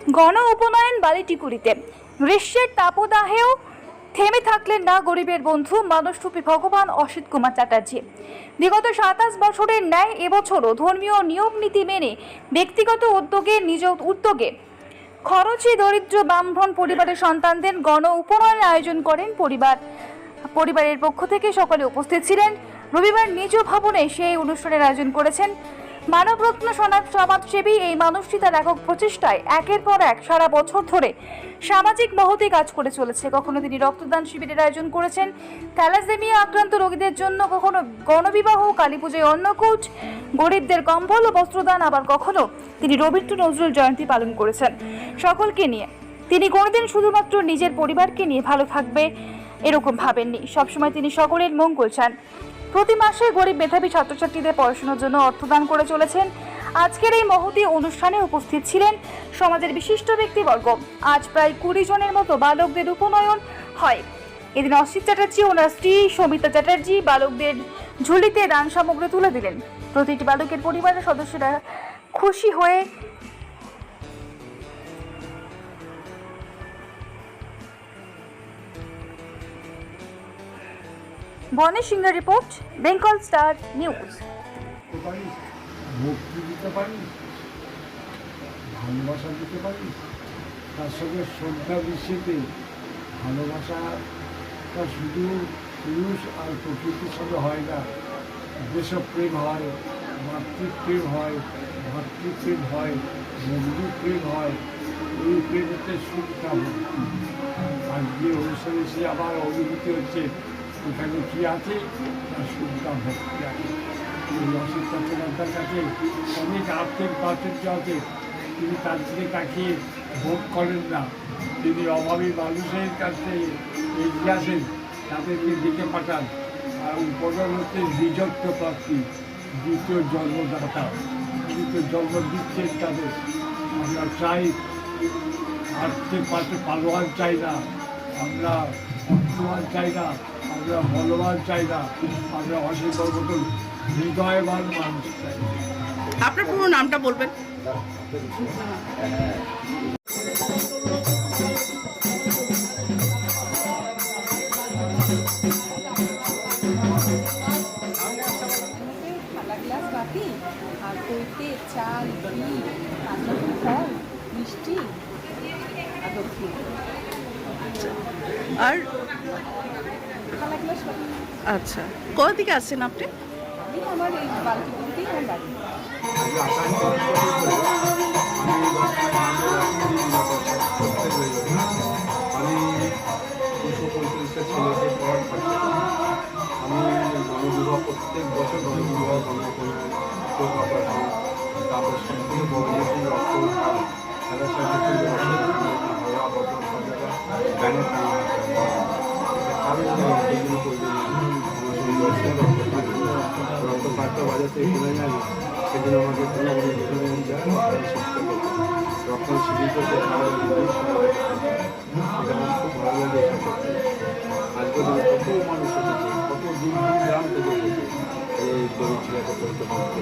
গণ উপনয়ন বালিটিকুড়িতে গ্রীষ্মের তাপদাহেও থেমে থাকলেন না গরিবের বন্ধু মানসরূপী ভগবান অসিত কুমার চ্যাটার্জি। বিগত 27 বছরের ন্যায় এবছরও ধর্মীয় নিয়ম নীতি মেনে ব্যক্তিগত নিজ উদ্যোগে খরচী দরিদ্র ব্রাহ্মণ পরিবারের সন্তানদের গণ উপনয়নের আয়োজন করেন পরিবারের পক্ষ থেকে। সকলে উপস্থিত ছিলেন। রবিবার নিজ ভবনে সেই অনুষ্ঠানের আয়োজন করেছেন মানবরত্ন সমাজসেবী এই মানুষটি তার একক প্রচেষ্টায় একের পর এক সারা বছর ধরে সামাজিক মহতে কাজ করে চলেছে। কখনো তিনি রক্তদান শিবিরের আয়োজন করেছেন থ্যালাসেমিয়া আক্রান্ত রোগীদের জন্য, কখনো গণবিবাহ, কালী পুজোয় অন্নকূট, গরিবদের কম্বল ও বস্ত্রদান, আবার কখনো তিনি রবীন্দ্র নজরুল জয়ন্তী পালন করেছেন। সকলকে নিয়ে তিনি কোনোদিন শুধুমাত্র নিজের পরিবারকে নিয়ে ভালো থাকবে এরকম ভাবেননি। সবসময় তিনি সকলের মঙ্গল চান। প্রতি মাসে গরিব মেধাবী ছাত্রছাত্রীদের পড়াশোনার জন্য অর্থদান করে চলেছেন। আজকের এই মহতী অনুষ্ঠানে উপস্থিত ছিলেন সমাজের বিশিষ্ট ব্যক্তিবর্গ। আজ প্রায় 20 জনের মতো বালকদের উপনয়ন হয়। এদিন অসিত চ্যাটার্জি ওনার স্ত্রী সবিতা চ্যাটার্জি বালকদের ঝুলিতে দান সামগ্রী তুলে দিলেন। প্রতিটি বালকের পরিবারের সদস্যরা খুশি হয়ে বনে সিংহের রিপোর্ট, বেঙ্গল স্টার নিউজ। মুক্তি দিতে পারি, ভালোবাসা দিতে পারি, তার সঙ্গে শ্রদ্ধা মিশিয়ে ভালোবাসাটা শুধু পুরুষ আর প্রকৃতির সঙ্গে হয় না। যেসব প্রেম হয়, মাতৃপ্রেম হয়, ভাতৃপ্রেম হয়, বন্ধু প্রেম হয়, এই প্রেমেতে সুখটা ভক্তি। আজকে অনুষ্ঠানে সে আবার অনুভূতি হচ্ছে এখানে কী আছে, তার সুখটা ভক্তি আছে। অসিত চট্টোপাধ্যায়ের কাছে অনেক আর্থিক প্রাচুর্য আছে, তিনি তার দিকে তাকিয়ে ভোট করেন না। তিনি অভাবী মানুষের কাছে এগিয়ে আসেন, তাদেরকে ডেকে পাঠান। আর উপজন হচ্ছে নিযুক্ত প্রার্থী, দ্বিতীয় জন্মদাতা, দ্বিতীয় জন্ম দিচ্ছেন তাদের। আমরা চাই আর্থিক পাশে পালোয়ান চাই না, আমরা অর্থবান চাই না, আমরা বলবান চাই না, আমরা অসিত মতন হৃদয়বান মানুষ চাই। আপনার পুরো নামটা বলবেন? থালা গ্লাস বাটি আর কইতে চাল, ঘি, 5 রকম ফল, মিষ্টি আর দক্ষিণ। আর থালা গ্লাস বাটি। আচ্ছা, কোথা থেকে আসছেন আপনি? আমি আমার এই বালতিগুলিতেই আমার বাড়ি। আমি 245টা ছেলেকে পড়ার খরচা করি। আমি গণবিবাহ প্রত্যেক বছর গণবিবাহ বন্ধ করি, তারপর সবথেকে বড় যেহেতু রক্ত তাদের সাথে হওয়া বদল সবাইটা ব্যানার রক্ত কার্ডটা বাজার থেকে কিনে নেয়, সেদিন আমাকে কোনো যায় রক্ত শিবির করতে এটা আমার খুব ভালো লাগে। আজকে কত মানুষ এসেছে, কত দূর গ্রাম থেকে এসেছে এই গরিব ছেলেকে করতে পারছে।